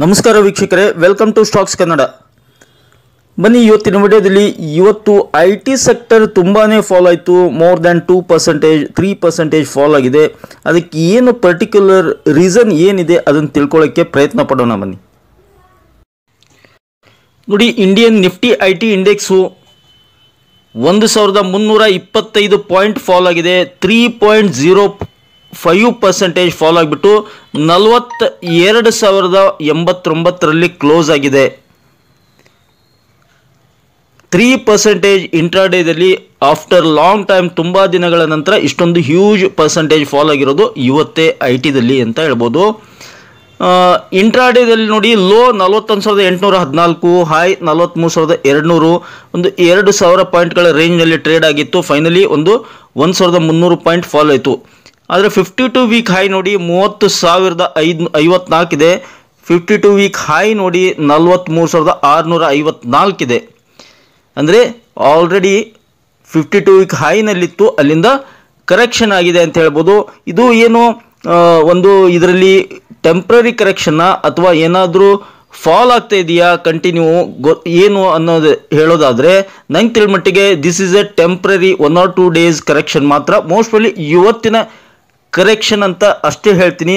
ನಮಸ್ಕಾರ ವೀಕ್ಷಕರೇ, welcome to stocks Kannada. ಬನ್ನಿ, ಇವತ್ತಿನ ವಿಡಿಯೋದಲ್ಲಿ ಇವತ್ತು ಐ ಟಿ ಸೆಕ್ಟರ್ ತುಂಬಾ ಫಾಲ್ ಆಯಿತು. ಮೋರ್ ದ್ಯಾನ್ 2%, 3% ಫಾಲ್ ಆಗಿದೆ. ಅದಕ್ಕೆ ಏನು ಪರ್ಟಿಕ್ಯುಲರ್ ರೀಸನ್ ಏನಿದೆ ಅದನ್ನು ತಿಳ್ಕೊಳ್ಳೋಕ್ಕೆ ಪ್ರಯತ್ನ ಪಡೋಣ. ಬನ್ನಿ ನೋಡಿ, Indian Nifty I T index 1325 point fall ಆಗಿದೆ. 3.05% ಫಾಲ್ ಆಗಿಬಿಟ್ಟು 42,089ರಲ್ಲಿ ಕ್ಲೋಸ್ ಆಗಿದೆ. 3% ಇಂಟ್ರಾಡೇದಲ್ಲಿ ಆಫ್ಟರ್ ಲಾಂಗ್ ಟೈಮ್, ತುಂಬ ದಿನಗಳ ನಂತರ ಇಷ್ಟೊಂದು ಹ್ಯೂಜ್ ಪರ್ಸೆಂಟೇಜ್ ಫಾಲ್ ಆಗಿರೋದು ಇವತ್ತೇ ಐ ಟಿದಲ್ಲಿ ಅಂತ ಹೇಳ್ಬೋದು. ಇಂಟ್ರಾಡೇದಲ್ಲಿ ನೋಡಿ, ಲೋ 41,814, ಹೈ 43,200, ಒಂದು 2,000 ಪಾಯಿಂಟ್ಗಳ ರೇಂಜ್ನಲ್ಲಿ ಟ್ರೇಡ್ ಆಗಿತ್ತು. ಫೈನಲಿ ಒಂದು 1,300 ಪಾಯಿಂಟ್ ಫಾಲ್ ಆಯಿತು. ಆದರೆ 52 ವೀಕ್ ಹೈ ನೋಡಿ 30,054 ಇದೆ. 52 ವೀಕ್ ಹೈ ನೋಡಿ 43,654 ಇದೆ. ಅಂದರೆ ಆಲ್ರೆಡಿ 52 ವೀಕ್ ಹೈನಲ್ಲಿತ್ತು, ಅಲ್ಲಿಂದ ಕರೆಕ್ಷನ್ ಆಗಿದೆ ಅಂತ ಹೇಳ್ಬೋದು. ಇದು ಏನು ಒಂದು ಇದರಲ್ಲಿ ಟೆಂಪ್ರರಿ ಕರೆಕ್ಷನ್ನ ಅಥವಾ ಏನಾದರೂ ಫಾಲ್ ಆಗ್ತಾ ಇದೆಯಾ ಕಂಟಿನ್ಯೂ ಏನು ಅನ್ನೋದು ಹೇಳೋದಾದರೆ, ನಂಗೆ ತಿಳಿಮಟ್ಟಿಗೆ this is a temporary 1 or 2 days correction ಮಾತ್ರ. ಮೋಸ್ಟ್ಲಿ ಇವತ್ತಿನ ಕರೆಕ್ಷನ್ ಅಂತ ಅಷ್ಟೇ ಹೇಳ್ತೀನಿ.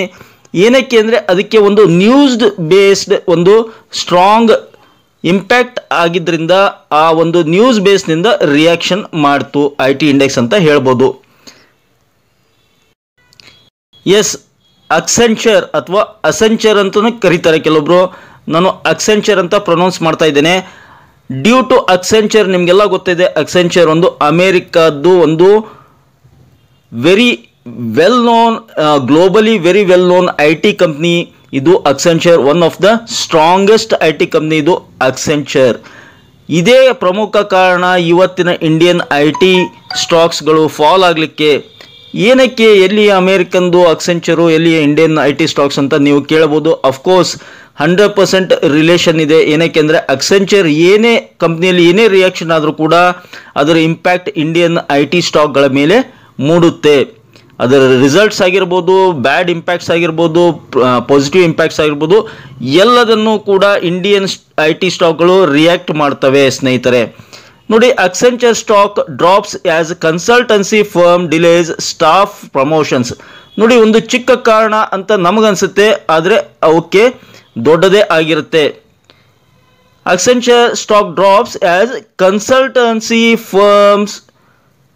ಏನಕ್ಕೆ ಅಂದರೆ ಅದಕ್ಕೆ ಒಂದು ನ್ಯೂಸ್ ಬೇಸ್ಡ್ ಒಂದು ಸ್ಟ್ರಾಂಗ್ ಇಂಪ್ಯಾಕ್ಟ್ ಆಗಿದ್ದರಿಂದ ಆ ಒಂದು ನ್ಯೂಸ್ ಬೇಸ್ನಿಂದ ರಿಯಾಕ್ಷನ್ ಮಾಡ್ತು ಐ ಟಿ ಇಂಡೆಕ್ಸ್ ಅಂತ ಹೇಳ್ಬೋದು. ಎಸ್, ಅಕ್ಸೆಂಚರ್ ಅಥವಾ ಅಸೆಂಚರ್ ಅಂತಲೂ ಕರೀತಾರೆ ಕೆಲವೊಬ್ರು. ನಾನು ಅಕ್ಸೆಂಚರ್ ಅಂತ ಪ್ರೊನೌನ್ಸ್ ಮಾಡ್ತಾ ಇದ್ದೇನೆ. ಡ್ಯೂ ಟು ಅಕ್ಸೆಂಚರ್, ನಿಮಗೆಲ್ಲ ಗೊತ್ತಿದೆ, ಅಕ್ಸೆಂಚರ್ ಒಂದು ಅಮೇರಿಕಾದ್ದು ಒಂದು very well known, globally very well known I T company ಇದು Accenture. One of the strongest I T company ಇದು ಅಕ್ಸೆಂಚರ್. ಇದೇ ಪ್ರಮುಖ ಕಾರಣ ಇವತ್ತಿನ ಇಂಡಿಯನ್ ಐ ಟಿ ಸ್ಟಾಕ್ಸ್ಗಳು ಫಾಲ್ ಆಗಲಿಕ್ಕೆ. ಏನಕ್ಕೆ, ಎಲ್ಲಿ ಅಮೇರಿಕನ್ದು ಅಕ್ಸೆಂಚರು, ಎಲ್ಲಿ ಇಂಡಿಯನ್ ಐ ಟಿ ಸ್ಟಾಕ್ಸ್ ಅಂತ ನೀವು ಕೇಳಬಹುದು. ಅಫ್ಕೋರ್ಸ್ 100% ರಿಲೇಷನ್ ಇದೆ. ಏನಕ್ಕೆ ಅಂದರೆ ಅಕ್ಸೆಂಚರ್ ಏನೇ ಕಂಪ್ನಿಯಲ್ಲಿ ಏನೇ ರಿಯಾಕ್ಷನ್ ಆದರೂ ಕೂಡ ಅದರ ಇಂಪ್ಯಾಕ್ಟ್ ಇಂಡಿಯನ್ ಐ ಟಿ ಸ್ಟಾಕ್ಗಳ ಮೇಲೆ ಮೂಡುತ್ತೆ. ಅದರ ರಿಸಲ್ಟ್ಸ್ ಆಗಿರ್ಬೋದು, ಬ್ಯಾಡ್ ಇಂಪ್ಯಾಕ್ಟ್ಸ್ ಆಗಿರ್ಬೋದು, ಪಾಸಿಟಿವ್ ಇಂಪ್ಯಾಕ್ಟ್ಸ್ ಆಗಿರ್ಬೋದು, ಎಲ್ಲದನ್ನು ಕೂಡ ಇಂಡಿಯನ್ ಐ ಟಿ ಸ್ಟಾಕ್ಗಳು ರಿಯಾಕ್ಟ್ ಮಾಡ್ತವೆ ಸ್ನೇಹಿತರೆ. ನೋಡಿ, Accenture stock drops as consultancy firm delays staff promotions. ನೋಡಿ, ಒಂದು ಚಿಕ್ಕ ಕಾರಣ ಅಂತ ನಮಗನ್ಸುತ್ತೆ, ಆದರೆ ಅವಕ್ಕೆ ದೊಡ್ಡದೇ ಆಗಿರುತ್ತೆ. Accenture stock drops as consultancy firms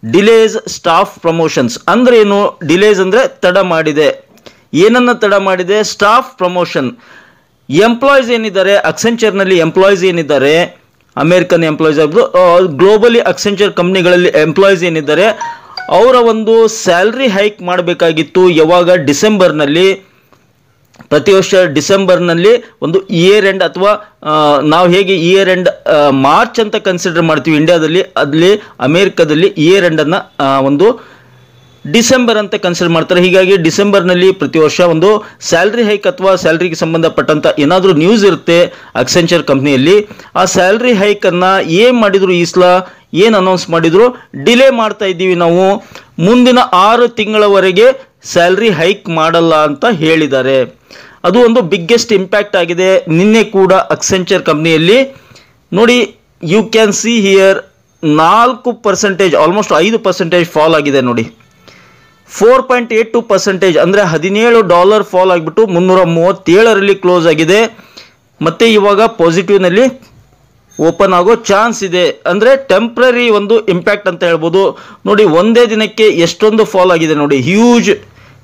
delays staff promotions. ಅಂದ್ರೆ ಏನು? ಡಿಲೇಸ್ ಅಂದರೆ ತಡ ಮಾಡಿದೆ. ಏನನ್ನ ತಡ ಮಾಡಿದೆ? Staff promotion. ಎಂಪ್ಲಾಯೀಸ್ ಏನಿದ್ದಾರೆ ಅಕ್ಸೆಂಚರ್ನಲ್ಲಿ, ಎಂಪ್ಲಾಯೀಸ್ ಏನಿದ್ದಾರೆ ಅಮೇರಿಕನ್ ಎಂಪ್ಲಾಯೀಸ್ ಆಗ್ಬೋದು, ಗ್ಲೋಬಲಿ ಅಕ್ಸೆಂಚರ್ ಕಂಪ್ನಿಗಳಲ್ಲಿ ಎಂಪ್ಲಾಯೀಸ್ ಏನಿದ್ದಾರೆ ಅವರ ಒಂದು ಸ್ಯಾಲ್ರಿ ಹೈಕ್ ಮಾಡಬೇಕಾಗಿತ್ತು. ಯಾವಾಗ? ಡಿಸೆಂಬರ್ನಲ್ಲಿ. ಪ್ರತಿ ವರ್ಷ ಡಿಸೆಂಬರ್ನಲ್ಲಿ ಒಂದು ಇಯರ್ ಎಂಡ್, ಅಥವಾ ನಾವು ಹೇಗೆ ಇಯರ್ ಎಂಡ್ ಮಾರ್ಚ್ ಅಂತ ಕನ್ಸಿಡರ್ ಮಾಡ್ತೀವಿ ಇಂಡಿಯಾದಲ್ಲಿ, ಅಲ್ಲಿ ಅಮೇರಿಕಾದಲ್ಲಿ ಇಯರ್ ಎಂಡನ್ನು ಒಂದು ಡಿಸೆಂಬರ್ ಅಂತ ಕನ್ಸಿಡರ್ ಮಾಡ್ತಾರೆ. ಹೀಗಾಗಿ ಡಿಸೆಂಬರ್ನಲ್ಲಿ ಪ್ರತಿ ವರ್ಷ ಒಂದು ಸ್ಯಾಲ್ರಿ ಹೈಕ್ ಅಥವಾ ಸ್ಯಾಲ್ರಿಗೆ ಸಂಬಂಧಪಟ್ಟಂಥ ಏನಾದರೂ ನ್ಯೂಸ್ ಇರುತ್ತೆ ಅಕ್ಸೆಂಚರ್ ಕಂಪ್ನಿಯಲ್ಲಿ. ಆ ಸ್ಯಾಲ್ರಿ ಹೈಕನ್ನು ಏನು ಮಾಡಿದರು ಈ ಸಲ, ಏನು ಅನೌನ್ಸ್ ಮಾಡಿದರು? ಡಿಲೇ ಮಾಡ್ತಾ ಇದ್ದೀವಿ ನಾವು, ಮುಂದಿನ 6 ತಿಂಗಳವರೆಗೆ ಸ್ಯಾಲ್ರಿ ಹೈಕ್ ಮಾಡಲ್ಲ ಅಂತ ಹೇಳಿದ್ದಾರೆ. ಅದು ಒಂದು ಬಿಗ್ಗೆಸ್ಟ್ ಇಂಪ್ಯಾಕ್ಟ್ ಆಗಿದೆ. ನಿನ್ನೆ ಕೂಡ ಅಕ್ಸೆಂಚರ್ ಕಂಪ್ನಿಯಲ್ಲಿ ನೋಡಿ, you can see here 4%, almost 5% fall ಆಗಿದೆ ನೋಡಿ. 4.82% ಅಂದರೆ $17 ಫಾಲ್ ಆಗಿಬಿಟ್ಟು 337ರಲ್ಲಿ ಕ್ಲೋಸ್ ಆಗಿದೆ. ಮತ್ತೆ ಇವಾಗ ಪಾಸಿಟಿವ್ನಲ್ಲಿ ಓಪನ್ ಆಗೋ ಚಾನ್ಸ್ ಇದೆ. ಅಂದರೆ ಟೆಂಪ್ರರಿ ಒಂದು ಇಂಪ್ಯಾಕ್ಟ್ ಅಂತ ಹೇಳ್ಬೋದು. ನೋಡಿ, ಒಂದೇ ದಿನಕ್ಕೆ ಎಷ್ಟೊಂದು ಫಾಲ್ ಆಗಿದೆ ನೋಡಿ. Huge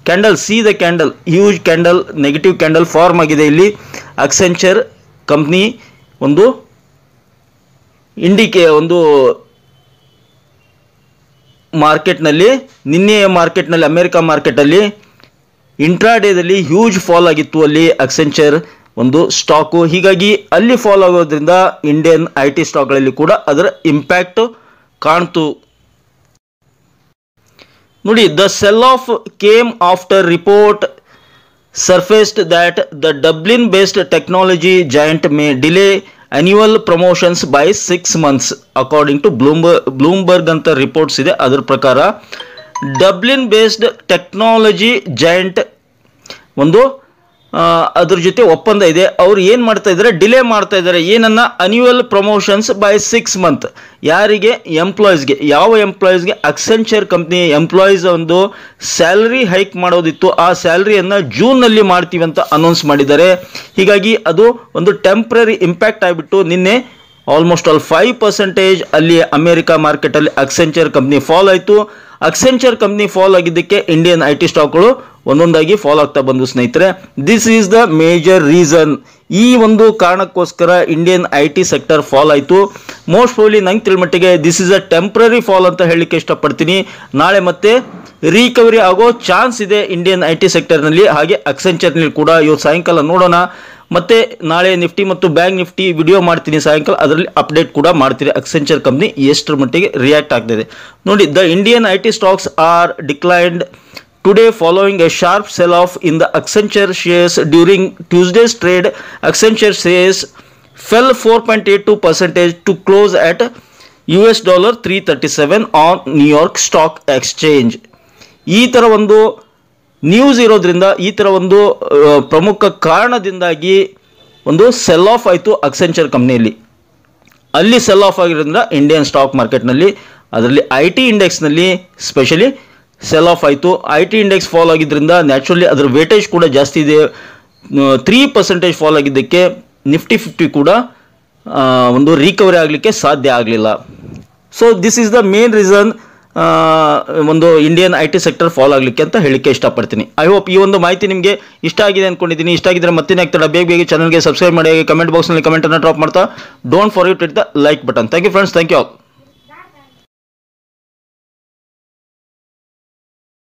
candle, see the candle, huge candle, negative candle form ಆಗಿದೆ ಇಲ್ಲಿ. ಅಕ್ಸೆಂಚರ್ ಕಂಪ್ನಿ ಒಂದು ಒಂದು ಮಾರ್ಕೆಟ್ನಲ್ಲಿ, ನಿನ್ನೆಯ ಮಾರ್ಕೆಟ್ನಲ್ಲಿ, ಅಮೆರಿಕಾ ಮಾರ್ಕೆಟಲ್ಲಿ ಇಂಟ್ರಾಡೇದಲ್ಲಿ ಹ್ಯೂಜ್ ಫಾಲ್ ಆಗಿತ್ತು ಅಲ್ಲಿ ಅಕ್ಸೆಂಚರ್ ಒಂದು ಸ್ಟಾಕು. ಹೀಗಾಗಿ ಅಲ್ಲಿ ಫಾಲ್ ಆಗೋದ್ರಿಂದ ಇಂಡಿಯನ್ ಐ ಟಿ ಸ್ಟಾಕ್ಗಳಲ್ಲಿ ಕೂಡ ಅದರ ಇಂಪ್ಯಾಕ್ಟ್ ಕಾಣ್ತು. ನೋಡಿ, the sell off came after report surfaced that the Dublin based technology giant may delay annual promotions by 6 months according to Bloomberg ಅಂತ ರಿಪೋರ್ಟ್ಸ್ ಇದೆ. ಅದರ ಪ್ರಕಾರ ಡಬ್ಲಿನ್ ಬೇಸ್ಡ್ ಟೆಕ್ನಾಲಜಿ ಜಾಯಿಂಟ್ ಒಂದು ಅದ್ರ ಜೊತೆ ಒಪ್ಪಂದ ಇದೆ. ಅವ್ರು ಏನು ಮಾಡ್ತಾ ಇದ್ದಾರೆ, ಡಿಲೇ ಮಾಡ್ತಾ ಇದ್ದಾರೆ. ಏನನ್ನ, ಅನ್ಯುವಲ್ ಪ್ರಮೋಷನ್ಸ್ ಬೈ 6 months. ಯಾರಿಗೆ, ಎಂಪ್ಲಾಯೀಸ್ಗೆ. ಯಾವ ಎಂಪ್ಲಾಯೀಸ್ಗೆ? ಅಕ್ಸೆಂಚರ್ ಕಂಪ್ನಿ ಎಂಪ್ಲಾಯೀಸ್ ಒಂದು ಸ್ಯಾಲರಿ ಹೈಕ್ ಮಾಡೋದಿತ್ತು, ಆ ಸ್ಯಾಲರಿಯನ್ನು ಜೂನ್ನಲ್ಲಿ ಮಾಡ್ತೀವಿ ಅಂತ ಅನೌನ್ಸ್ ಮಾಡಿದ್ದಾರೆ. ಹೀಗಾಗಿ ಅದು ಒಂದು ಟೆಂಪ್ರರಿ ಇಂಪ್ಯಾಕ್ಟ್ ಆಗಿಬಿಟ್ಟು ನಿನ್ನೆ ಆಲ್ಮೋಸ್ಟ್ ಆಲ್ 5% ಅಲ್ಲಿ ಅಮೆರಿಕಾ ಮಾರ್ಕೆಟಲ್ಲಿ ಅಕ್ಸೆಂಚರ್ ಕಂಪ್ನಿ ಫಾಲ್ ಆಯಿತು. ಅಕ್ಸೆಂಚರ್ ಕಂಪ್ನಿ ಫಾಲ್ ಆಗಿದ್ದಕ್ಕೆ ಇಂಡಿಯನ್ IT ಸ್ಟಾಕ್ಗಳು ಒಂದೊಂದಾಗಿ ಫಾಲ್ ಆಗ್ತಾ ಬಂದು ಸ್ನೇಹಿತರೆ. This is the major reason. ಈ ಒಂದು ಕಾರಣಕ್ಕೋಸ್ಕರ ಇಂಡಿಯನ್ IT ಸೆಕ್ಟರ್ ಫಾಲ್ ಆಯಿತು. ಮೋಸ್ಟ್ ಪ್ರಾಬಬ್ಲಿ ನಂಗೆ ತಿಳ್ಮಟ್ಟಿಗೆ this is a temporary fall ಅಂತ ಹೇಳಲಿಕ್ಕೆ ಇಷ್ಟಪಡ್ತೀನಿ. ನಾಳೆ ಮತ್ತೆ ರಿಕವರಿ ಆಗೋ ಚಾನ್ಸ್ ಇದೆ ಇಂಡಿಯನ್ IT ಸೆಕ್ಟರ್ನಲ್ಲಿ, ಹಾಗೆ ಅಕ್ಸೆಂಚರ್ನಲ್ಲಿ ಕೂಡ. ಇವತ್ತು ಸಾಯಂಕಾಲ ನೋಡೋಣ. ಮತ್ತೆ ನಾಳೆ ನಿಫ್ಟಿ ಮತ್ತು ಬ್ಯಾಂಕ್ ನಿಫ್ಟಿ ವಿಡಿಯೋ ಮಾಡ್ತೀನಿ ಸಾಯಂಕಾಲ, ಅದರಲ್ಲಿ ಅಪ್ಡೇಟ್ ಕೂಡ ಮಾಡ್ತೀನಿ ಅಕ್ಸೆಂಚರ್ ಕಂಪ್ನಿ ಎಷ್ಟರ ಮಟ್ಟಿಗೆ ರಿಯಾಕ್ಟ್ ಆಗ್ತಿದೆ ನೋಡಿ. The Indian IT stocks are declined today following a sharp sell-off in the Accenture shares during Tuesday's trade. Accenture shares fell 4.82% to close at $337 on New York Stock Exchange. ಈ ಥರ ಒಂದು news ಇರೋದ್ರಿಂದ, ಈ ಥರ ಒಂದು ಪ್ರಮುಖ ಕಾರಣದಿಂದಾಗಿ ಒಂದು ಸೆಲ್ ಆಫ್ ಆಯಿತು ಅಕ್ಸೆಂಚರ್ ಕಂಪ್ನಿಯಲ್ಲಿ. ಅಲ್ಲಿ ಸೆಲ್ ಆಫ್ ಆಗಿರೋದ್ರಿಂದ ಇಂಡಿಯನ್ ಸ್ಟಾಕ್ ಮಾರ್ಕೆಟ್ನಲ್ಲಿ, ಅದರಲ್ಲಿ IT ಇಂಡೆಕ್ಸ್ನಲ್ಲಿ ಸ್ಪೆಷಲಿ ಸೆಲ್ ಆಫ್ ಆಯಿತು. IT ಇಂಡೆಕ್ಸ್ ಫಾಲ್ ಆಗಿದ್ದರಿಂದ ನ್ಯಾಚುರಲಿ ಅದರ ವೇಟೇಜ್ ಕೂಡ ಜಾಸ್ತಿ ಇದೆ. 3% ಫಾಲ್ ಆಗಿದ್ದಕ್ಕೆ ನಿಫ್ಟಿ 50 ಕೂಡ ಒಂದು ರಿಕವರಿ ಆಗಲಿಕ್ಕೆ ಸಾಧ್ಯ ಆಗಲಿಲ್ಲ. So this is the main reason ಒಂದು ಇಂಡಿಯನ್ IT ಸೆಕ್ಟರ್ ಫಾಲ್ ಆಗಲಿಕ್ಕೆ ಅಂತ ಹೇಳಿಕ್ಕೆ ಇಷ್ಟಪಡ್ತೀನಿ. ಐ ಹೋಪ್ ಈ ಒಂದು ಮಾಹಿತಿ ನಿಮಗೆ ಇಷ್ಟ ಆಗಿದೆ ಅಂದ್ಕೊಂಡಿದ್ದೀನಿ. ಇಷ್ಟ ಆಗಿದ್ರೆ ಮತ್ತೇನೆ ಆಗ್ತದೆ, ಬೇಗ ಚಾನಲ್ಗೆ ಸಬ್ಸ್ಕ್ರೈಬ್ ಮಾಡಿ, ಕಮೆಂಟ್ ಬಾಕ್ಸ್ನಲ್ಲಿ ಕಮೆಂಟನ್ನು ಡ್ರಾಪ್ ಮಾಡ್ತಾ don't forget it the like button. Thank you friends, thank you all.